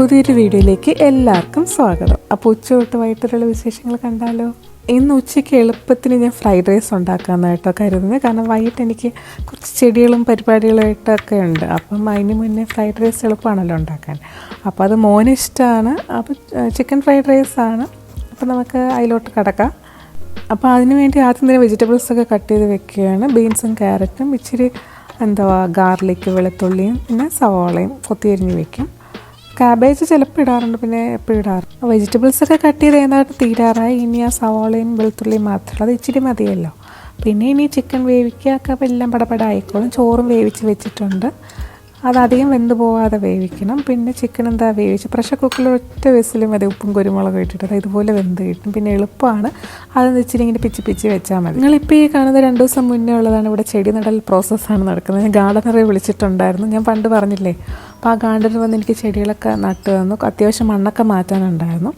പുതിയൊരു വീഡിയോയിലേക്ക് എല്ലാവർക്കും സ്വാഗതം. അപ്പോൾ ഉച്ച തൊട്ട് വൈകിട്ടുള്ള വിശേഷങ്ങൾ കണ്ടാലോ. ഇന്ന് ഉച്ചയ്ക്ക് എളുപ്പത്തിന് ഞാൻ ഫ്രൈഡ് റൈസ് ഉണ്ടാക്കാമെന്നായിട്ടോ കരുതുന്നത്. കാരണം വൈകിട്ട് എനിക്ക് കുറച്ച് ചെടികളും പരിപാടികളായിട്ടൊക്കെ ഉണ്ട്. അപ്പം അതിന് മുന്നേ ഫ്രൈഡ് റൈസ് എളുപ്പമാണല്ലോ ഉണ്ടാക്കാൻ. അപ്പോൾ അത് മോന് ഇഷ്ടമാണ്. അപ്പോൾ ചിക്കൻ ഫ്രൈഡ് റൈസാണ്. അപ്പോൾ നമുക്ക് അതിലോട്ട് കിടക്കാം. അപ്പോൾ അതിന് വേണ്ടി ആദ്യം തന്നെ വെജിറ്റബിൾസൊക്കെ കട്ട് ചെയ്ത് വെക്കുകയാണ്. ബീൻസും ക്യാരറ്റും ഇച്ചിരി ഗാർലിക്ക്, വെളുത്തുള്ളിയും പിന്നെ സവാളയും കൊത്തിയരിഞ്ഞ് വെക്കും. കാബേജ് ചിലപ്പോൾ ഇടാറുണ്ട്, പിന്നെ എപ്പോഴും ഇടാറുണ്ട്. വെജിറ്റബിൾസൊക്കെ കട്ട് ചെയ്ത് ഏതാണ്ട് തീരാറായി. ഇനി ആ സവാളയും വെളുത്തുള്ളിയും മാത്രമല്ല, അത് ഇച്ചിരി മതിയല്ലോ. പിന്നെ ഇനി ചിക്കൻ വേവിക്കുകയൊക്കെ അപ്പോൾ എല്ലാം പടപട ആയിക്കോളും. ചോറും വേവിച്ച് വെച്ചിട്ടുണ്ട്, അതധികം വെന്ത് പോകാതെ വേവിക്കണം. പിന്നെ ചിക്കൻ വേവിച്ച് പ്രഷർ കുക്കറിൽ ഒറ്റ വിസിലും മതി, ഉപ്പും കുരുമുളകും ഇട്ടിട്ട് ഇതുപോലെ വെന്ത് കിട്ടും. പിന്നെ എളുപ്പമാണ്, അത് ഇച്ചിരി ഇങ്ങനെ പിച്ച് വെച്ചാൽ മതി. നിങ്ങളിപ്പോൾ ഈ കാണുന്നത് 2 ദിവസം മുന്നേ ഉള്ളതാണ്. ഇവിടെ ചെടി നടൽ പ്രോസസ്സാണ് നടക്കുന്നത്. ഞാൻ ഗാർഡനറെ വിളിച്ചിട്ടുണ്ടായിരുന്നു, ഞാൻ പണ്ട് പറഞ്ഞില്ലേ. അപ്പോൾ ആ ഗാർഡനർ വന്ന് എനിക്ക് ചെടികളൊക്കെ നട്ടു തന്നു. അത്യാവശ്യം മണ്ണൊക്കെ മാറ്റാനുണ്ടായിരുന്നു.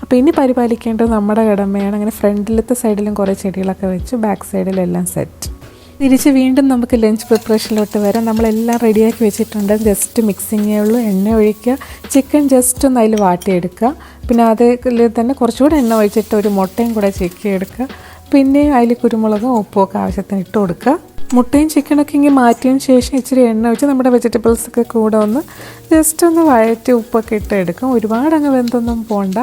അപ്പോൾ ഇനി പരിപാലിക്കേണ്ടത് നമ്മുടെ കടമയാണ്. അങ്ങനെ ഫ്രണ്ടിലത്തെ സൈഡിലും കുറേ ചെടികളൊക്കെ വെച്ചു, ബാക്ക് സൈഡിലെല്ലാം സെറ്റ്. തിരിച്ച് വീണ്ടും നമുക്ക് ലഞ്ച് പ്രിപ്പറേഷനിലോട്ട് വരാം. നമ്മളെല്ലാം റെഡിയാക്കി വെച്ചിട്ടുണ്ട്. ജസ്റ്റ് മിക്സിങ്ങേ ഉള്ളൂ. എണ്ണ ഒഴിക്കുക, ചിക്കൻ ജസ്റ്റ് ഒന്ന് അതിൽ വാട്ടിയെടുക്കുക. പിന്നെ അതിൽ തന്നെ കുറച്ചുകൂടെ എണ്ണ ഒഴിച്ചിട്ട് ഒരു മുട്ടയും കൂടെ ചിക്കിയെടുക്കുക. പിന്നെ അതിൽ കുരുമുളകും ഉപ്പും ഒക്കെ ആവശ്യത്തിന് ഇട്ട് കൊടുക്കുക. മുട്ടയും ചിക്കനൊക്കെ ഇങ്ങനെ മാറ്റിയതിന് ശേഷം ഇച്ചിരി എണ്ണ ഒഴിച്ച് നമ്മുടെ വെജിറ്റബിൾസൊക്കെ കൂടെ ഒന്ന് ജസ്റ്റ് ഒന്ന് വഴറ്റി ഉപ്പൊക്കെ ഇട്ട് എടുക്കും. ഒരുപാട് അങ്ങ് വെന്തൊന്നും പോകണ്ട.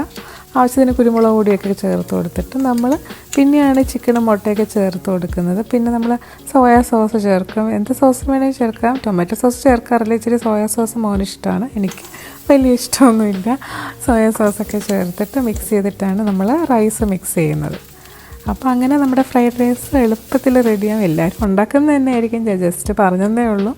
ആവശ്യത്തിന് കുരുമുളക് പൊടിയൊക്കെ ചേർത്ത് കൊടുത്തിട്ട് നമ്മൾ പിന്നെയാണ് ചിക്കനും മുട്ടയൊക്കെ ചേർത്ത് കൊടുക്കുന്നത്. പിന്നെ നമ്മൾ സോയാ സോസ് ചേർക്കും. എന്ത് സോസ് വേണമെങ്കിൽ ചേർക്കാം. ടൊമാറ്റോ സോസ് ചേർക്കാറില്ല. ഇച്ചിരി സോയാ സോസ് മോനിഷ്ടമാണ്, എനിക്ക് വലിയ ഇഷ്ടമൊന്നുമില്ല. സോയാ സോസൊക്കെ ചേർത്തിട്ട് മിക്സ് ചെയ്തിട്ടാണ് നമ്മൾ റൈസ് മിക്സ് ചെയ്യുന്നത്. അപ്പോൾ അങ്ങനെ നമ്മുടെ ഫ്രൈഡ് റൈസ് എളുപ്പത്തിൽ റെഡിയാവും. എല്ലാവരും ഉണ്ടാക്കുന്നത് തന്നെ ആയിരിക്കും, ജസ്റ്റ് പറഞ്ഞതേ ഉള്ളൂ.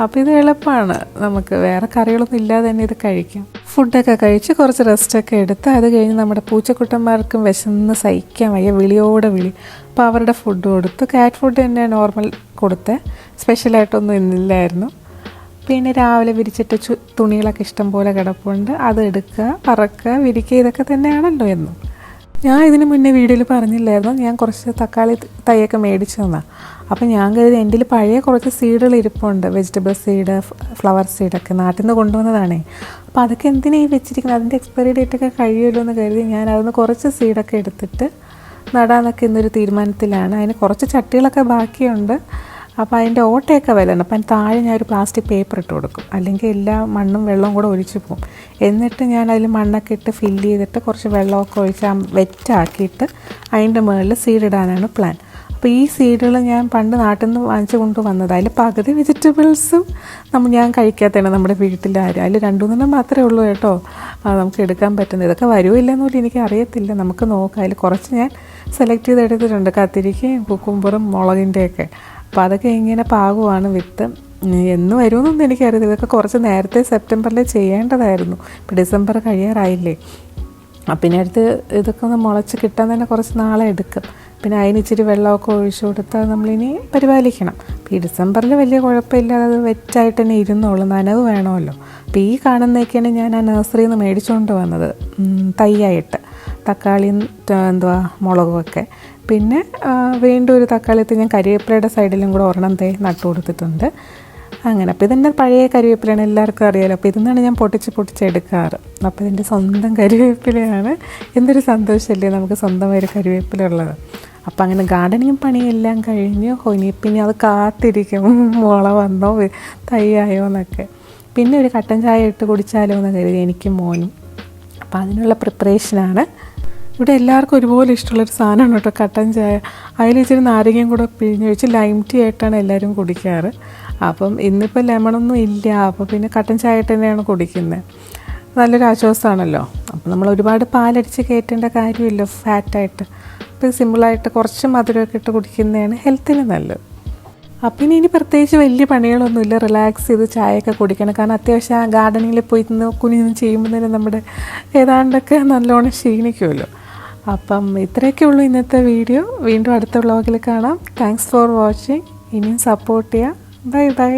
അപ്പോൾ ഇത് എളുപ്പമാണ്, നമുക്ക് വേറെ കറികളൊന്നും ഇല്ലാതെ തന്നെ ഇത് കഴിക്കാം. ഫുഡൊക്കെ കഴിച്ച് കുറച്ച് റെസ്റ്റൊക്കെ എടുത്ത് അത് കഴിഞ്ഞ് നമ്മുടെ പൂച്ചക്കുട്ടന്മാർക്കും വിശന്ന് സഹിക്കാൻ വയ്യ, വിളിയോടെ വിളി. അപ്പോൾ അവരുടെ ഫുഡ് കൊടുത്തു. കാറ്റ് ഫുഡ് തന്നെ നോർമൽ കൊടുത്തേ, സ്പെഷ്യലായിട്ടൊന്നും ഇന്നില്ലായിരുന്നു. പിന്നെ രാവിലെ വിരിച്ചിട്ട് തുണികളൊക്കെ ഇഷ്ടം പോലെ കിടപ്പുണ്ട്. അത് എടുക്കുക, പറക്കുക, വിരിക്കുക, ഇതൊക്കെ തന്നെയാണല്ലോ എന്നും. ഞാൻ ഇതിന് മുന്നേ വീഡിയോയിൽ പറഞ്ഞില്ലായിരുന്നു, ഞാൻ കുറച്ച് തക്കാളി തൈയൊക്കെ മേടിച്ചു തന്നാണ്. അപ്പം ഞാൻ കരുതി എൻ്റെ പഴയ കുറച്ച് സീഡുകൾ ഇരിപ്പുണ്ട്, വെജിറ്റബിൾ സീഡ്, ഫ്ലവർ സീഡൊക്കെ നാട്ടിൽ നിന്ന് കൊണ്ടുവന്നതാണേ. അപ്പോൾ അതൊക്കെ എന്തിനാണ് ഈ വെച്ചിരിക്കുന്നത്, അതിൻ്റെ എക്സ്പയറി ഡേറ്റൊക്കെ കഴിയുമല്ലോ എന്ന് കരുതി ഞാൻ അതിന് കുറച്ച് സീഡൊക്കെ എടുത്തിട്ട് നടാന്നൊക്കെ ഇന്നൊരു തീരുമാനത്തിലാണ്. അതിന് കുറച്ച് ചട്ടികളൊക്കെ ബാക്കിയുണ്ട്. അപ്പോൾ അതിൻ്റെ ഓട്ടയൊക്കെ വരണം. അപ്പം താഴെ ഞാൻ ഒരു പ്ലാസ്റ്റിക് പേപ്പർ ഇട്ട് കൊടുക്കും, അല്ലെങ്കിൽ എല്ലാ മണ്ണും വെള്ളവും കൂടെ ഒഴിച്ചു പോകും. എന്നിട്ട് ഞാൻ അതിൽ മണ്ണൊക്കെ ഇട്ട് ഫില്ല് ചെയ്തിട്ട് കുറച്ച് വെള്ളമൊക്കെ ഒഴിച്ച് വെറ്റാക്കിയിട്ട് അതിൻ്റെ മുകളിൽ സീഡിടാനാണ് പ്ലാൻ. അപ്പോൾ ഈ സീഡുകൾ ഞാൻ പണ്ട് നാട്ടിൽ നിന്ന് വാങ്ങിച്ചു കൊണ്ടുവന്നത്. അതിൽ പകുതി വെജിറ്റബിൾസും ഞാൻ കഴിക്കാത്തതാണ് നമ്മുടെ വീട്ടിലാരും. അതിൽ 2-3 മാത്രമേ ഉള്ളൂ കേട്ടോ നമുക്ക് എടുക്കാൻ പറ്റുന്നത്. ഇതൊക്കെ വരുമില്ലെന്ന് പോലും എനിക്ക് അറിയത്തില്ല, നമുക്ക് നോക്കാം. അതിൽ കുറച്ച് ഞാൻ സെലക്ട് ചെയ്ത് എടുത്തിട്ടുണ്ട്, കത്തിരിക്കയും കുക്കുംബറും മുളകിൻ്റെയൊക്കെ. അപ്പോൾ അതൊക്കെ ഇങ്ങനെ പാകമാണ് വിത്ത്. എന്ന് വരുമെന്നൊന്നും എനിക്കറിയില്ല. ഇതൊക്കെ കുറച്ച് നേരത്തെ സെപ്റ്റംബറിൽ ചെയ്യേണ്ടതായിരുന്നു. ഇപ്പോൾ ഡിസംബർ കഴിയാറായില്ലേ. പിന്നെ അടുത്ത് ഇതൊക്കെ ഒന്ന് മുളച്ച് കിട്ടാൻ തന്നെ കുറച്ച് നാളെ എടുക്കും. പിന്നെ അതിന് ഇച്ചിരി വെള്ളമൊക്കെ ഒഴിച്ചു കൊടുത്താൽ നമ്മളിനി പരിപാലിക്കണം. അപ്പോൾ ഈ ഡിസംബറിൽ വലിയ കുഴപ്പമില്ലാതെ അത് വെറ്റായിട്ട് തന്നെ ഇരുന്നോളൂ, നനവ് വേണമല്ലോ. അപ്പോൾ ഈ കാണുന്നതൊക്കെയാണ് ഞാൻ ആ നഴ്സറിയിൽ നിന്ന് മേടിച്ചുകൊണ്ട് വന്നത് തൈയായിട്ട്, തക്കാളിയും മുളകുമൊക്കെ. പിന്നെ വീണ്ടും ഒരു തക്കാളിയത്ത് ഞാൻ കരിവേപ്പിലയുടെ സൈഡിലും കൂടെ ഒരെണ്ണം നട്ടു കൊടുത്തിട്ടുണ്ട്. അങ്ങനെ അപ്പോൾ ഇതിൻ്റെ പഴയ കരിവേപ്പിലയാണ്, എല്ലാവർക്കും അറിയാമല്ലോ. അപ്പോൾ ഇതിന്നാണ് ഞാൻ പൊട്ടിച്ചെടുക്കാറ്. അപ്പോൾ ഇതിൻ്റെ സ്വന്തം കരിവേപ്പിലയാണ്. എന്തൊരു സന്തോഷമല്ലേ നമുക്ക് സ്വന്തമായൊരു കരിവേപ്പില ഉള്ളത്. അപ്പോൾ അങ്ങനെ ഗാർഡനിങ് പണിയെല്ലാം കഴിഞ്ഞ് പിന്നെ അത് കാത്തിരിക്കും, മുള വന്നോ തൈയായോ എന്നൊക്കെ. പിന്നെ ഒരു കട്ടൻ ചായ ഇട്ട് കുടിച്ചാലോ എന്ന് കരുതി എനിക്കും മോനും. അപ്പോൾ അതിനുള്ള പ്രിപ്പറേഷനാണ്. ഇവിടെ എല്ലാവർക്കും ഒരുപോലെ ഇഷ്ടമുള്ളൊരു സാധനമാണ് കേട്ടോ കട്ടൻ ചായ. അതിൽ ഇച്ചിരി നാരങ്ങയും കൂടെ പിഴിഞ്ഞ് വെച്ച് ലൈം ടീ ആയിട്ടാണ് എല്ലാവരും കുടിക്കാറ്. അപ്പം ഇന്നിപ്പോൾ ലെമണൊന്നും ഇല്ല, അപ്പോൾ പിന്നെ കട്ടൻ ചായ ആയിട്ട് തന്നെയാണ് കുടിക്കുന്നത്. നല്ലൊരു ആശ്വാസമാണല്ലോ. അപ്പോൾ നമ്മൾ ഒരുപാട് പാലടിച്ച് കയറ്റേണ്ട കാര്യമില്ല ഫാറ്റായിട്ട്. അപ്പോൾ സിമ്പിളായിട്ട് കുറച്ച് മധുരമൊക്കെ ഇട്ട് കുടിക്കുന്നതാണ് ഹെൽത്തിന് നല്ലത്. അപ്പം ഇനി പ്രത്യേകിച്ച് വലിയ പണികളൊന്നുമില്ല, റിലാക്സ് ചെയ്ത് ചായയൊക്കെ കുടിക്കണം. കാരണം അത്യാവശ്യം ആ ഗാർഡനിങ്ങിൽ പോയി കുനിഞ്ഞ് ചെയ്യുമ്പോൾ തന്നെ നമ്മുടെ ഏതാണ്ടൊക്കെ നല്ലോണം ക്ഷീണിക്കുമല്ലോ. അപ്പം ഇത്രയൊക്കെ ഉള്ളൂ ഇന്നത്തെ വീഡിയോ. വീണ്ടും അടുത്ത വ്ളോഗിൽ കാണാം. Thanks for watching. ഇനിയും സപ്പോർട്ട് ചെയ്യാം. Bye bye.